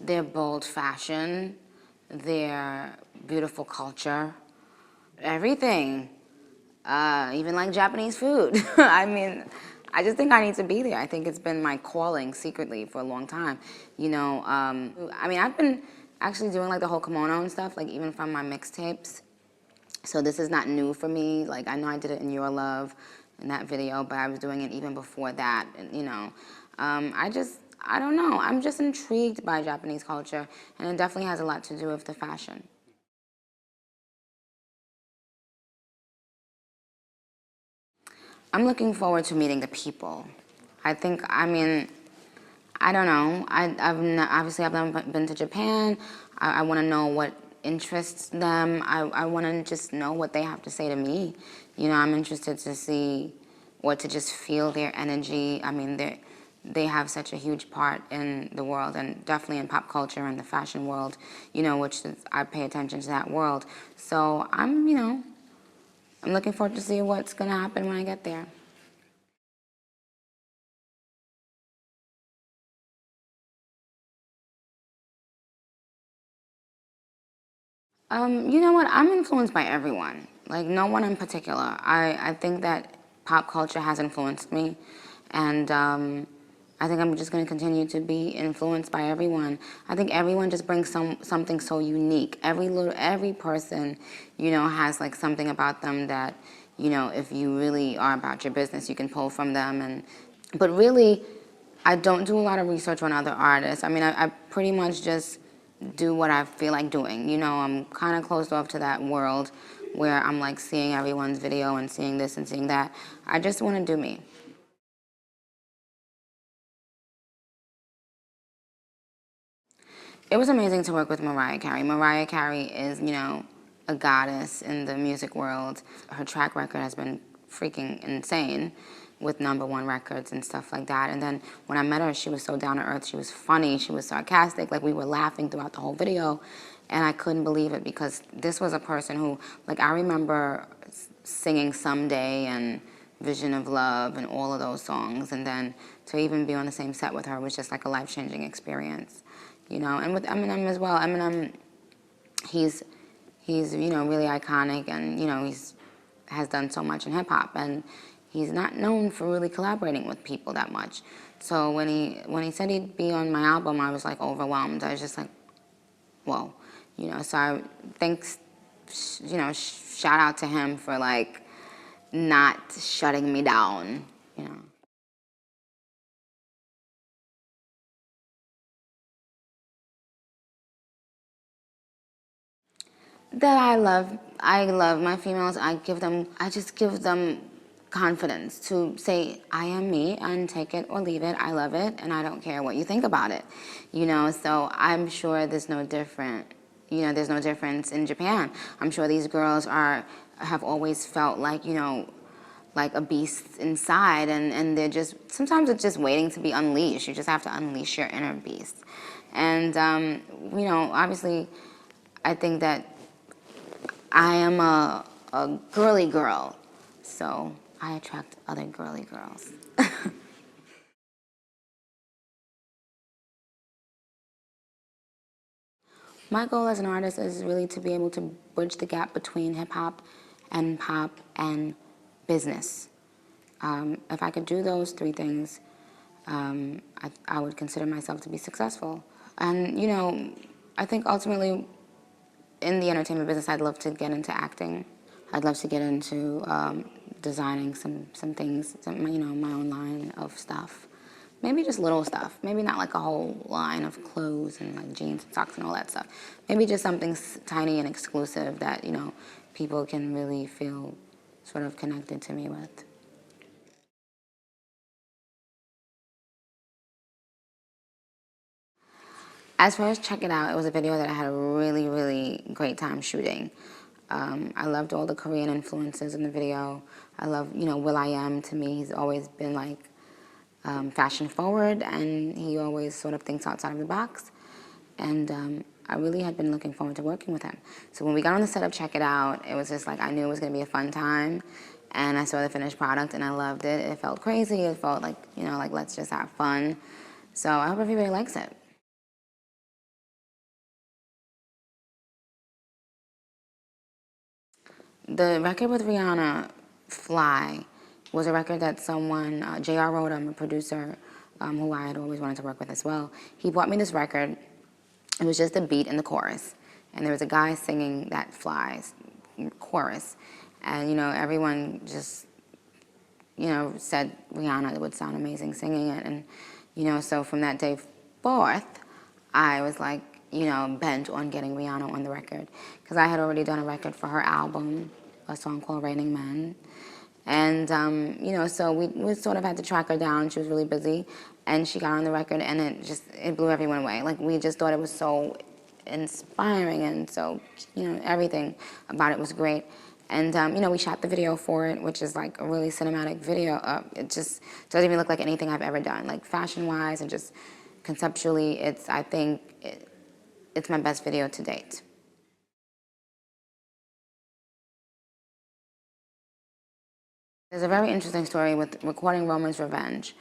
their bold fashion, their beautiful culture, everything. Even like Japanese food. I mean, I just think I need to be there. I think it's been my calling secretly for a long time. I mean, I've been actually doing like the whole kimono and stuff, like even from my mixtapes. So this is not new for me. Like I know I did it in Your Love in that video, but I was doing it even before that. And, I don't know. I'm just intrigued by Japanese culture, and it definitely has a lot to do with the fashion. I'm looking forward to meeting the people. I mean, I don't know. Obviously, I've never been to Japan. I want to know what interests them. I want to just know what they have to say to me. I'm interested to see or to just feel their energy. I mean, they have such a huge part in the world and definitely in pop culture and the fashion world, I pay attention to that world. So I'm looking forward to see what's going to happen when I get there. You know what? I'm influenced by everyone. Like, no one in particular. I think that pop culture has influenced me. And I think I'm just going to continue to be influenced by everyone. I think everyone just brings something so unique. Every person, has like something about them that, if you really are about your business, you can pull from them. But really, I don't do a lot of research on other artists. I mean, I pretty much just do what I feel like doing. I'm kind of closed off to that world where I'm like seeing everyone's video and seeing this and seeing that. I just want to do me. It was amazing to work with Mariah Carey. Mariah Carey is, a goddess in the music world. Her track record has been freaking insane with #1 records and stuff like that. And then when I met her, she was so down to earth. She was funny. She was sarcastic. Like, we were laughing throughout the whole video. And I couldn't believe it because this was a person who, like, I remember singing Someday and Vision of Love and all of those songs. And then to even be on the same set with her was just like a life-changing experience. And with Eminem as well. Eminem, he's really iconic, and he's has done so much in hip hop, and he's not known for really collaborating with people that much. So when he said he'd be on my album, I was like overwhelmed. I was just like, whoa, So shout out to him for like not shutting me down. That I love my females. I just give them confidence to say, I am me, and take it or leave it. I love it, and I don't care what you think about it. So I'm sure there's no there's no difference in Japan. I'm sure these girls have always felt like, like a beast inside, and they're just, sometimes it's just waiting to be unleashed. You just have to unleash your inner beast. And, obviously, I think that I am a girly girl, so I attract other girly girls. My goal as an artist is really to be able to bridge the gap between hip hop and pop and business. If I could do those three things, I would consider myself to be successful. And, I think ultimately in the entertainment business, I'd love to get into acting. I'd love to get into designing some things, my own line of stuff. Maybe just little stuff. Maybe not like a whole line of clothes and like jeans and socks and all that stuff. Maybe just something tiny and exclusive that, people can really feel sort of connected to me with. As far as Check It Out, it was a video that I had a really, really great time shooting. I loved all the Korean influences in the video. I love, will.i.am. To me, he's always been like fashion forward, and he always sort of thinks outside of the box. And I really had been looking forward to working with him. So when we got on the set of Check It Out, it was just like, I knew it was going to be a fun time. And I saw the finished product, and I loved it. It felt crazy. It felt like, like let's just have fun. So I hope everybody likes it. the record with Rihanna, Fly, was a record that someone, J.R. Rodham, a producer who I had always wanted to work with as well, he bought me this record. It was just a beat in the chorus. And there was a guy singing that Flies chorus. And, everyone just, said Rihanna would sound amazing singing it. And, so from that day forth, I was like, bent on getting Rihanna on the record. Because I had already done a record for her album, a song called Raining Men. And, so we sort of had to track her down. She was really busy. And she got on the record, and it blew everyone away. Like, we just thought it was so inspiring, and so, everything about it was great. And, we shot the video for it, which is like a really cinematic video. It just doesn't even look like anything I've ever done. Like, fashion-wise and just conceptually, I think it's my best video to date. There's a very interesting story with recording Roman's Revenge.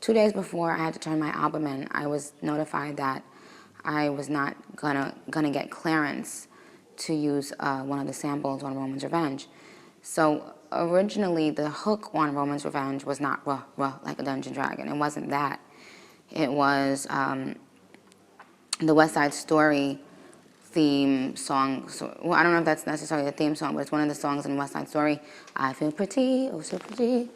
2 days before I had to turn my album in, I was notified that I was not gonna get clearance to use one of the samples on Roman's Revenge. So originally the hook on Roman's Revenge was not ruh, ruh, like a Dungeon Dragon. It wasn't that. It was the West Side Story theme song. So, well, I don't know if that's necessarily the theme song, but it's one of the songs in West Side Story. I feel pretty, oh so pretty.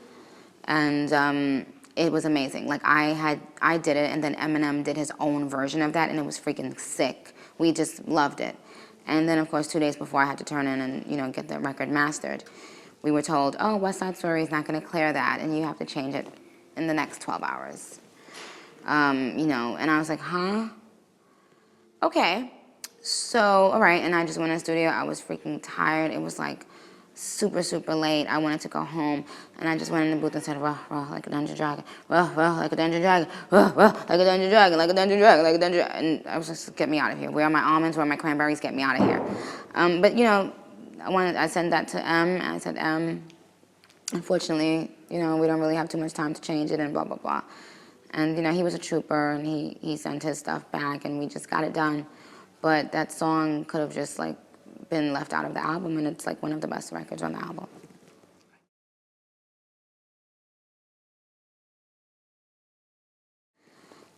And it was amazing. Like, I did it, and then Eminem did his own version of that, and it was freaking sick. We just loved it. And then, of course, 2 days before I had to turn in and, get the record mastered, we were told, oh, West Side Story is not going to clear that, and you have to change it in the next 12 hours. And I was like, huh? Okay. So, all right, and I just went in the studio. I was freaking tired. It was like super, super late. I wanted to go home, and I just went in the booth and said, ruh, ruh, like a Dungeon Dragon, ruh, ruh, like a Dungeon Dragon, ruh, ruh, like a Dungeon Dragon, like a Dungeon Dragon, like a Dungeon Dragon. And I was just, get me out of here. Where are my almonds? Where are my cranberries? Get me out of here. But, I sent that to M, and I said, M, unfortunately, we don't really have too much time to change it, and blah, blah, blah. And, he was a trooper, and he sent his stuff back, and we just got it done. But that song could have just, been left out of the album, and it's, one of the best records on the album.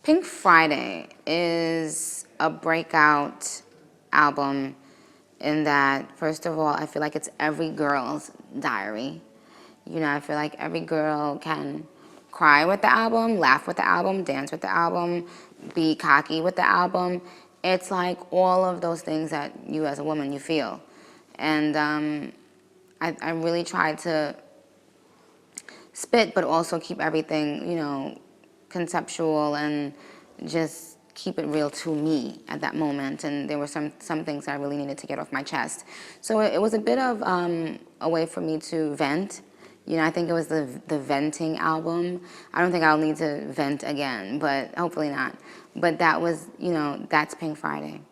Pink Friday is a breakout album in that, first of all, I feel like it's every girl's diary. I feel like every girl can cry with the album, laugh with the album, dance with the album, be cocky with the album. It's like all of those things that you as a woman, you feel. And I really tried to spit, but also keep everything, conceptual and just keep it real to me at that moment. And there were some things I really needed to get off my chest. So it was a bit of a way for me to vent. I think it was the venting album. I don't think I'll need to vent again, but hopefully not. But that was, that's Pink Friday.